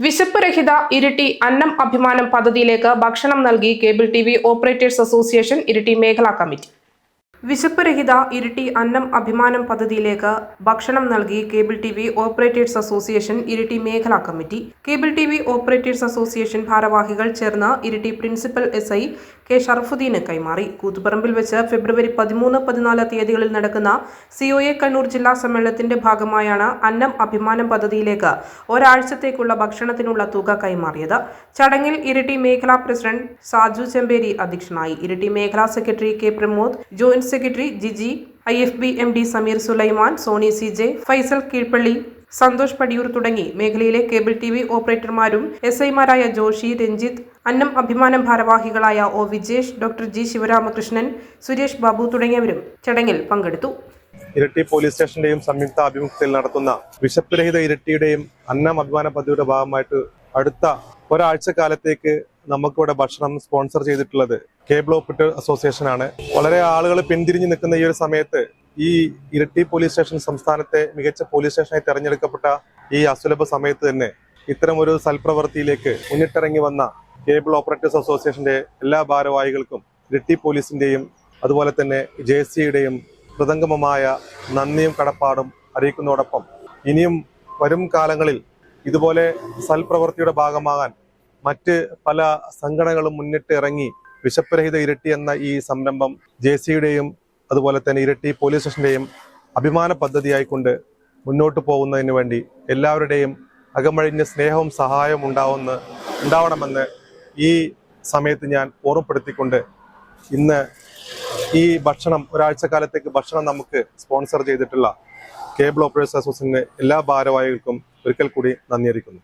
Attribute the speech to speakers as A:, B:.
A: വിശപ്പ് രഹിത ഇരിട്ടി അന്നം അഭിമാനം പദ്ധതിയിലേക്ക് ഭക്ഷണം നൽകി cable T V operators association Iritty മേഖലാ കമ്മിറ്റി. വിശപ്പ് രഹിത ഇരിട്ടി അന്നം അഭിമാനം പദ്ധതിയിലേക്ക് ഭക്ഷണം നൽകി cable T V operators association Iritty മേഖലാ കമ്മിറ്റി. Cable T V operators association ഭാരവാഹികൾ ചേർന്ന് ഇരിട്ടി പ്രിൻസിപ്പൽ SI കെ ഷറഫുദ്ദീന് കൈമാറി. കൂത്തുപറമ്പിൽ വെച്ച് ഫെബ്രുവരി 13, 14 തീയതികളിൽ നടക്കുന്ന COA കണ്ണൂർ ജില്ലാ സമ്മേളനത്തിന്റെ ഭാഗമായാണ് അന്നം അഭിമാനം പദ്ധതിയിലേക്ക് ഒരാഴ്ചത്തേക്കുള്ള ഭക്ഷണത്തിനുള്ള തുക കൈമാറിയത്. ചടങ്ങിൽ ഇരിട്ടി മേഖലാ പ്രസിഡന്റ് സാജു ചെമ്പേരി അധ്യക്ഷനായി. ഇരിട്ടി മേഖലാ secretary K Pramod, joint secretary Jiji, IFB MD Sameer Sulaiman, Soni CJ, Faisal Keezhpally, Santhosh Padiyoor തുടങ്ങി മേഖലയിലെ കേബിൾ TV ഓപ്പറേറ്റർമാരും SI-മാരായ ജോഷി, രഞ്ജിത്ത്, അന്നം അഭിമാനം ഭാരവാഹികളായ O Vijesh, doctor G Sivaramakrishnan, Suresh Babu തുടങ്ങിയവരും ചടങ്ങിൽ പങ്കെടുത്തു.
B: ഇരിട്ടി പോലീസ് സ്റ്റേഷന്റെയും സംയുക്ത ആഭിമുഖ്യത്തിൽ നടത്തുന്ന വിശപ്പ് രഹിത ഇരിട്ടിയുടെയും അന്നം അഭിമാന പദ്ധതിയുടെ ഭാഗമായിട്ട് അടുത്ത ഒരാഴ്ച കാലത്തേക്ക് നമുക്കിവിടെ ഭക്ഷണം സ്പോൺസർ ചെയ്തിട്ടുള്ളത് കേബിൾ ഓപ്പറേറ്റർ അസോസിയേഷൻ ആണ്. വളരെ ആളുകൾ പിന്തിരിഞ്ഞു നിൽക്കുന്ന ഈ ഒരു സമയത്ത് ഈ ഇരിട്ടി പോലീസ് സ്റ്റേഷൻ സംസ്ഥാനത്തെ മികച്ച പോലീസ് സ്റ്റേഷനായി തെരഞ്ഞെടുക്കപ്പെട്ട ഈ അസുലഭ സമയത്ത് തന്നെ ഇത്തരം ഒരു സൽപ്രവൃത്തിയിലേക്ക് മുന്നിട്ടിറങ്ങി വന്ന കേബിൾ ഓപ്പറേറ്റേഴ്സ് അസോസിയേഷന്റെ എല്ലാ ഭാരവാഹികൾക്കും ഇരിട്ടി പോലീസിന്റെയും അതുപോലെ തന്നെ JC-യുടെയും ഹൃദംഗമമായ നന്ദിയും കടപ്പാടും അറിയിക്കുന്നതോടൊപ്പം ഇനിയും വരും കാലങ്ങളിൽ ഇതുപോലെ സൽപ്രവൃത്തിയുടെ ഭാഗമാകാൻ മറ്റ് പല സംഘടനകളും മുന്നിട്ട് ഇറങ്ങി വിശപ്പ് രഹിത ഇരിട്ടി എന്ന ഈ സംരംഭം JC-യുടെയും അതുപോലെ തന്നെ ഇരിട്ടി പോലീസ് സ്റ്റേഷന്റെയും അഭിമാന പദ്ധതിയായിക്കൊണ്ട് മുന്നോട്ട് പോകുന്നതിന് വേണ്ടി എല്ലാവരുടെയും അകമഴിഞ്ഞ സ്നേഹവും സഹായവും ഉണ്ടാവണമെന്ന് ഈ സമയത്ത് ഞാൻ ഓർമ്മപ്പെടുത്തിക്കൊണ്ട് ഇന്ന് ഈ ഭക്ഷണം ഒരാഴ്ച കാലത്തേക്ക് ഭക്ഷണം നമുക്ക് സ്പോൺസർ ചെയ്തിട്ടുള്ള കേബിൾ ഓപ്പറേറ്റേഴ്സ് അസോസിയേഷന്റെ എല്ലാ ഭാരവാഹികൾക്കും ഒരിക്കൽ കൂടി നന്ദി അറിയിക്കുന്നു.